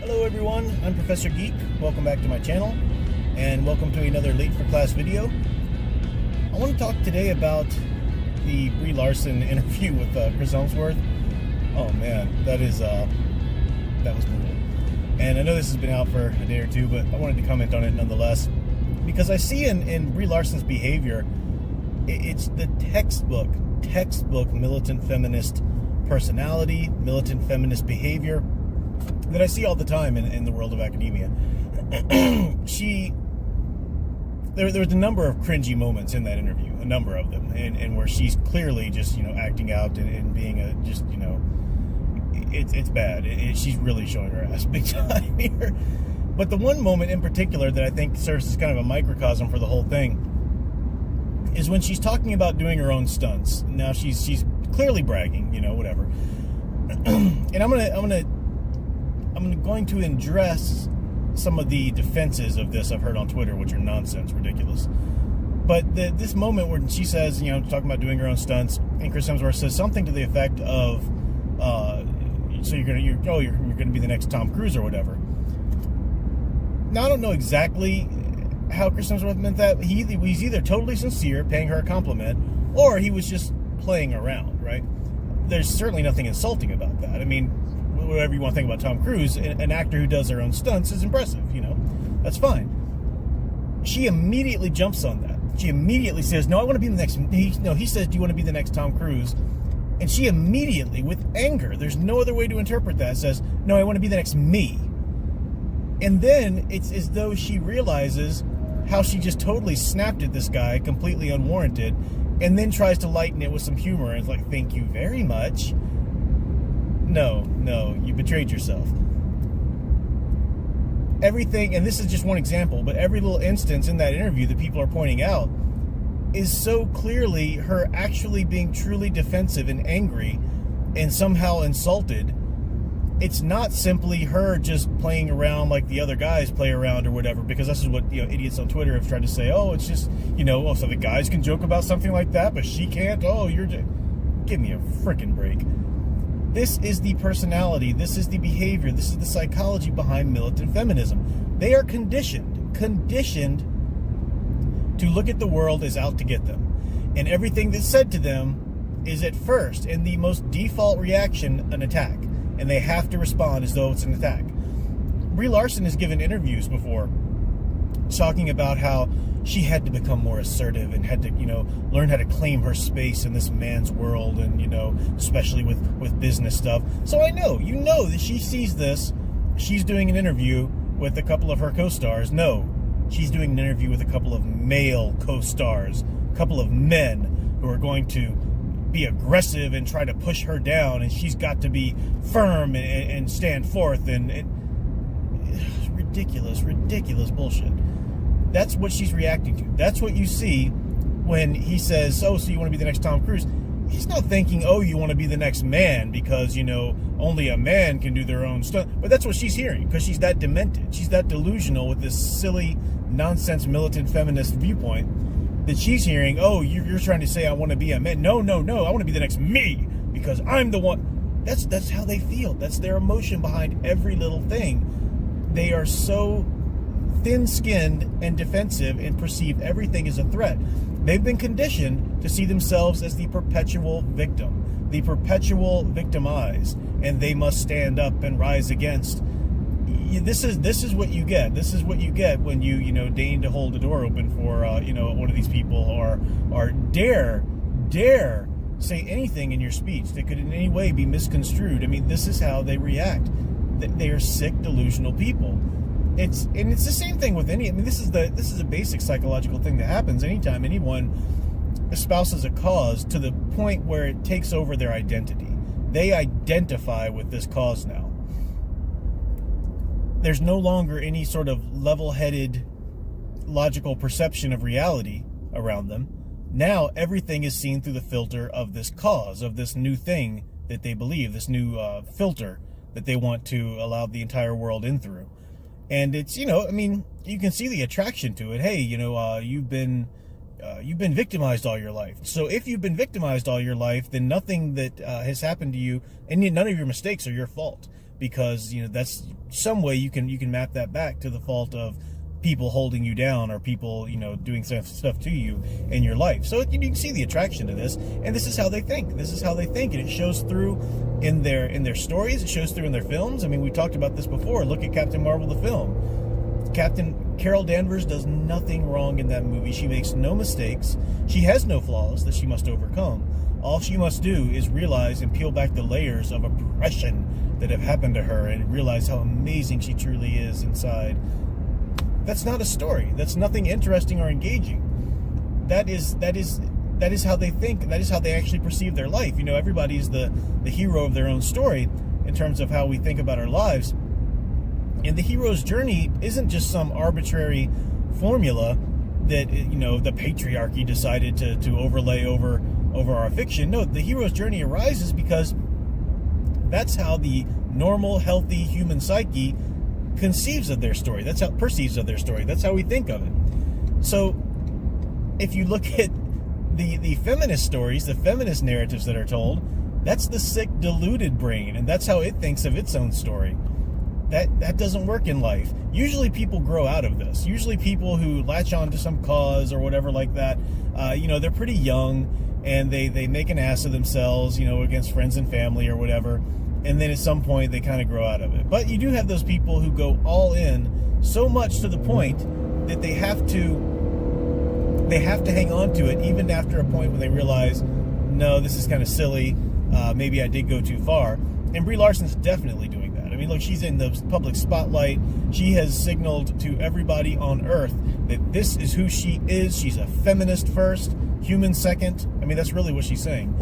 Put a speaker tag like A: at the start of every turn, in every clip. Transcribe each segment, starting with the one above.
A: Hello everyone, I'm Professor Geek. Welcome back to my channel, and welcome to another late for class video. I want to talk today about the Brie Larson interview with Chris Hemsworth. Oh man, that was brutal. And I know this has been out for a day or two, but I wanted to comment on it nonetheless, because I see in Brie Larson's behavior, it's the textbook militant feminist personality, militant feminist behavior that I see all the time in the world of academia. There was a number of cringy moments in that interview, a number of them, and where she's clearly just, acting out and being it's bad. She's really showing her ass big time here. But the one moment in particular that I think serves as kind of a microcosm for the whole thing is when she's talking about doing her own stunts. Now she's clearly bragging, whatever. And I'm going to address some of the defenses of this I've heard on Twitter, which are nonsense, ridiculous. But this moment where she says, talking about doing her own stunts, and Chris Hemsworth says something to the effect of, "So you're gonna be the next Tom Cruise or whatever." Now I don't know exactly how Chris Hemsworth meant that. He's either totally sincere, paying her a compliment, or he was just playing around, right? There's certainly nothing insulting about that. I mean, whatever you want to think about Tom Cruise, an actor who does their own stunts is impressive, that's fine. She immediately jumps on that. She immediately says, "No, I want to be the next." He says, "Do you want to be the next Tom Cruise?" And she immediately, with anger, there's no other way to interpret that, says, "No, I want to be the next me." And then it's as though she realizes how she just totally snapped at this guy, completely unwarranted, and then tries to lighten it with some humor. And it's like, "Thank you very much." No, you betrayed yourself. Everything, and this is just one example, but every little instance in that interview that people are pointing out is so clearly her actually being truly defensive and angry and somehow insulted. It's not simply her just playing around like the other guys play around or whatever, because this is what idiots on Twitter have tried to say. Oh, it's just, so the guys can joke about something like that, but she can't? Oh, give me a frickin' break. This is the personality, this is the behavior, this is the psychology behind militant feminism. They are conditioned to look at the world as out to get them. And everything that's said to them is at first, in the most default reaction, an attack. And they have to respond as though it's an attack. Brie Larson has given interviews before talking about how she had to become more assertive and had to, learn how to claim her space in this man's world, and, especially with business stuff. So I know, that she sees this. She's doing an interview with a couple of her co-stars. No, she's doing an interview with a couple of male co-stars, a couple of men who are going to be aggressive and try to push her down, and she's got to be firm and stand forth, and ridiculous bullshit. That's what she's reacting to. That's what you see when he says, "Oh, so you want to be the next Tom Cruise?" He's not thinking, "Oh, you want to be the next man because, only a man can do their own stuff." But that's what she's hearing, because she's that demented. She's that delusional with this silly, nonsense, militant feminist viewpoint that she's hearing, "Oh, you're trying to say I want to be a man." No, I want to be the next me because I'm the one. That's how they feel. That's their emotion behind every little thing. They are so thin-skinned and defensive and perceive everything as a threat. They've been conditioned to see themselves as the perpetual victim, the perpetual victimized, and they must stand up and rise against. This is what you get. This is what you get when you deign to hold the door open for one of these people, or dare say anything in your speech that could in any way be misconstrued. I mean, this is how they react. They are sick, delusional people. It's the same thing with this is a basic psychological thing that happens anytime anyone espouses a cause to the point where it takes over their identity. They identify with this cause now. There's no longer any sort of level-headed, logical perception of reality around them. Now everything is seen through the filter of this cause, of this new thing that they believe, this new filter that they want to allow the entire world in through. And it's, you can see the attraction to it. Hey, you've been you've been victimized all your life. So if you've been victimized all your life, then nothing that has happened to you, and none of your mistakes are your fault, because that's some way you can map that back to the fault of people holding you down, or people doing stuff to you in your life. So you can see the attraction to this, and this is how they think. And it shows through in their stories. It shows through in their films. I mean, we talked about this before. Look at Captain Marvel, the film. Carol Danvers does nothing wrong in that movie. She makes no mistakes. She has no flaws that she must overcome. All she must do is realize and peel back the layers of oppression that have happened to her, and realize how amazing she truly is inside. That's not a story. That's nothing interesting or engaging. That is how they think. That is how they actually perceive their life. Everybody's the hero of their own story in terms of how we think about our lives. And the hero's journey isn't just some arbitrary formula that the patriarchy decided to overlay over our fiction. No, the hero's journey arises because that's how the normal, healthy human psyche perceives of their story. That's how we think of it. So if you look at the feminist stories, the feminist narratives that are told, that's the sick, deluded brain, and that's how it thinks of its own story. That doesn't work in life. Usually people grow out of this. Usually people who latch on to some cause or whatever like that, they're pretty young, and they make an ass of themselves, against friends and family or whatever. And then at some point they kind of grow out of it. But you do have those people who go all in so much to the point that they have to hang on to it even after a point when they realize, no, this is kind of silly. Maybe I did go too far. And Brie Larson's definitely doing that. I mean, look, she's in the public spotlight. She has signaled to everybody on Earth that this is who she is. She's a feminist first, human second. I mean, that's really what she's saying.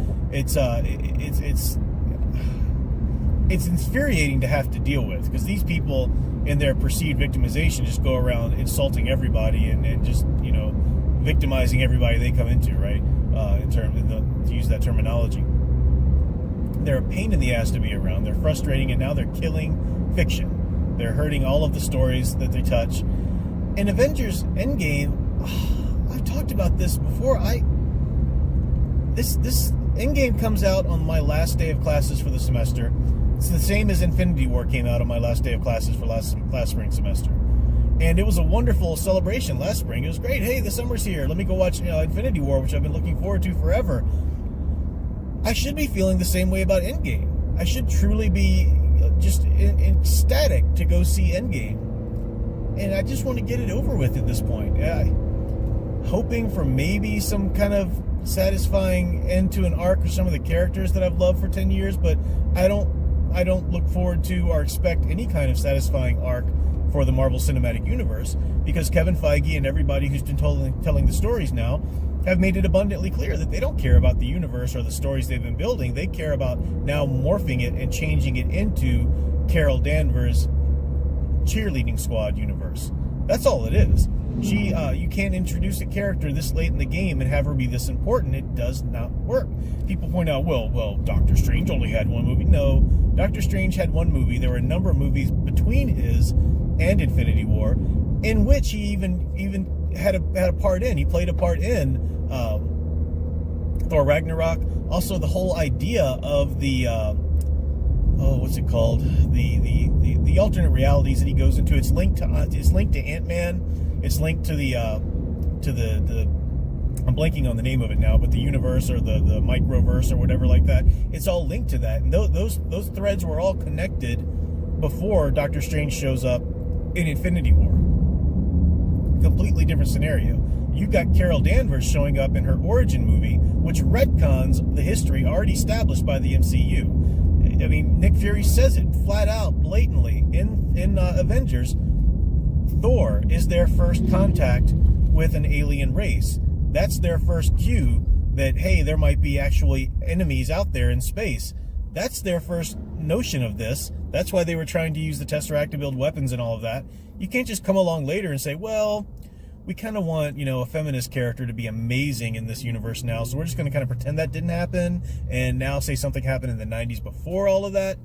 A: It's infuriating to have to deal with, because these people in their perceived victimization just go around insulting everybody and just victimizing everybody they come into, right? To use that terminology, they're a pain in the ass to be around. They're frustrating, and now they're killing fiction. They're hurting all of the stories that they touch. In Avengers Endgame, I've talked about this before. This Endgame comes out on my last day of classes for the semester. It's the same as Infinity War came out on my last day of classes for last spring semester. And it was a wonderful celebration last spring. It was great. Hey, the summer's here. Let me go watch Infinity War, which I've been looking forward to forever. I should be feeling the same way about Endgame. I should truly be just ecstatic to go see Endgame. And I just want to get it over with at this point. Hoping for maybe some kind of satisfying end to an arc for some of the characters that I've loved for 10 years, but I don't look forward to or expect any kind of satisfying arc for the Marvel Cinematic Universe, because Kevin Feige and everybody who's been telling the stories now have made it abundantly clear that they don't care about the universe or the stories they've been building. They care about now morphing it and changing it into Carol Danvers' cheerleading squad universe. That's all it is. You can't introduce a character this late in the game and have her be this important. It does not work. People point out, well, Doctor Strange only had one movie. No, Doctor Strange had one movie. There were a number of movies between his and Infinity War in which he even had a part in. He played a part in Thor Ragnarok. Also, the whole idea of the what's it called? The alternate realities that he goes into. It's linked to Ant-Man. It's linked to the I'm blanking on the name of it now, but the universe or the microverse or whatever like that. It's all linked to that, and those threads were all connected before Doctor Strange shows up in Infinity War. Completely different scenario. You got Carol Danvers showing up in her origin movie, which retcons the history already established by the MCU. I mean, Nick Fury says it flat out, blatantly in Avengers. Thor is their first contact with an alien race. That's their first cue that, hey, there might be actually enemies out there in space. That's their first notion of this. That's why they were trying to use the Tesseract to build weapons and all of that. You can't just come along later and say, well, we kind of want, a feminist character to be amazing in this universe now, so we're just going to kind of pretend that didn't happen and now say something happened in the 90s before all of that.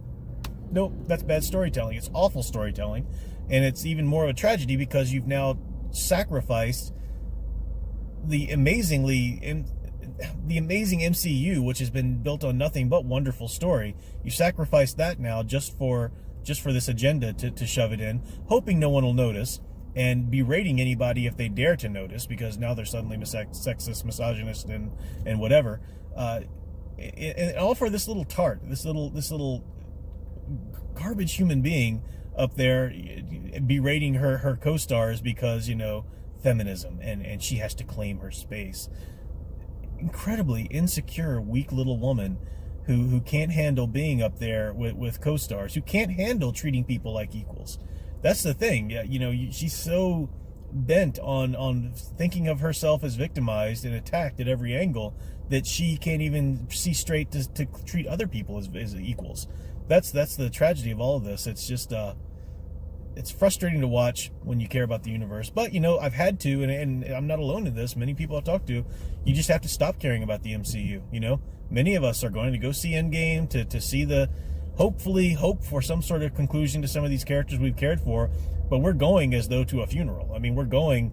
A: Nope, that's bad storytelling. It's awful storytelling. And it's even more of a tragedy because you've now sacrificed the amazing MCU, which has been built on nothing but wonderful story. You sacrifice that now just for this agenda to shove it in, hoping no one will notice, and berating anybody if they dare to notice, because now they're suddenly sexist, misogynist, and whatever. And all for this little tart, this little garbage human being up there berating her co-stars because, you know, feminism, and she has to claim her space. Incredibly insecure, weak little woman who can't handle being up there with co-stars, who can't handle treating people like equals. That's the thing. You know, she's so bent on thinking of herself as victimized and attacked at every angle that she can't even see straight to treat other people as equals. That's the tragedy of all of this. It's just it's frustrating to watch when you care about the universe. But, you know, I've had to, and I'm not alone in this. Many people I've talked to, you just have to stop caring about the MCU, you know? Many of us are going to go see Endgame to see hopefully hope for some sort of conclusion to some of these characters we've cared for, but we're going as though to a funeral. I mean, we're going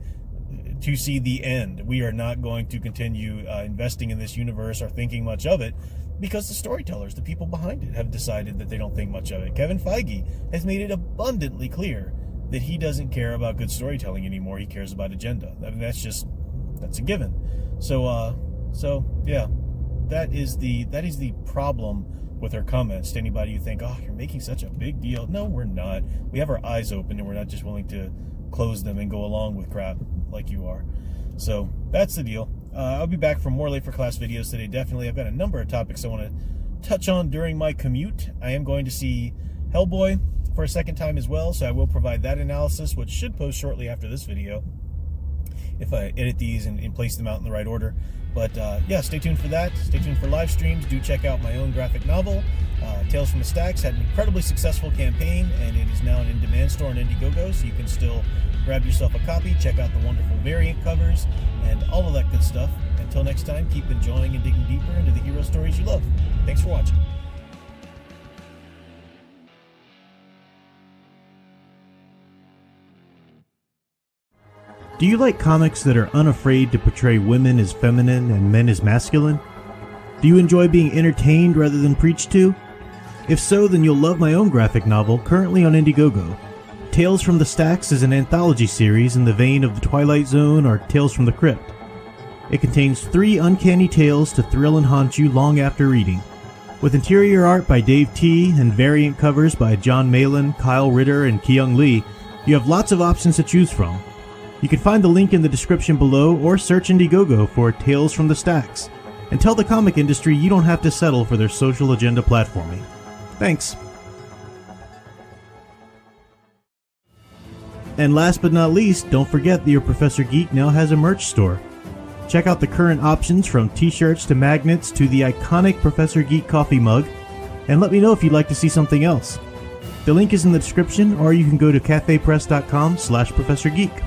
A: to see the end. We are not going to continue investing in this universe or thinking much of it, because the storytellers, the people behind it, have decided that they don't think much of it. Kevin Feige has made it abundantly clear that he doesn't care about good storytelling anymore. He cares about agenda. I mean, that's a given. So yeah, that is the problem with her comments. To anybody who think, oh, you're making such a big deal. No, we're not. We have our eyes open, and we're not just willing to close them and go along with crap like you are. So that's the deal. I'll be back for more Late for Class videos today, definitely. I've got a number of topics I want to touch on during my commute. I am going to see Hellboy for a second time as well, so I will provide that analysis, which should post shortly after this video, if I edit these and place them out in the right order. But yeah, stay tuned for that. Stay tuned for live streams. Do check out my own graphic novel, Tales from the Stacks. Had an incredibly successful campaign, and it is now an in-demand store on Indiegogo, so you can still grab yourself a copy, check out the wonderful variant covers, and all of that good stuff. Until next time, keep enjoying and digging deeper into the hero stories you love. Thanks for watching.
B: Do you like comics that are unafraid to portray women as feminine and men as masculine? Do you enjoy being entertained rather than preached to? If so, then you'll love my own graphic novel, currently on Indiegogo. Tales from the Stacks is an anthology series in the vein of The Twilight Zone or Tales from the Crypt. It contains 3 uncanny tales to thrill and haunt you long after reading. With interior art by Dave T. and variant covers by John Malin, Kyle Ritter, and Kyung Lee, you have lots of options to choose from. You can find the link in the description below or search Indiegogo for Tales from the Stacks, and tell the comic industry you don't have to settle for their social agenda platforming. Thanks. And last but not least, don't forget that your Professor Geek now has a merch store. Check out the current options from t-shirts to magnets to the iconic Professor Geek coffee mug, and let me know if you'd like to see something else. The link is in the description, or you can go to cafepress.com/ProfessorGeek.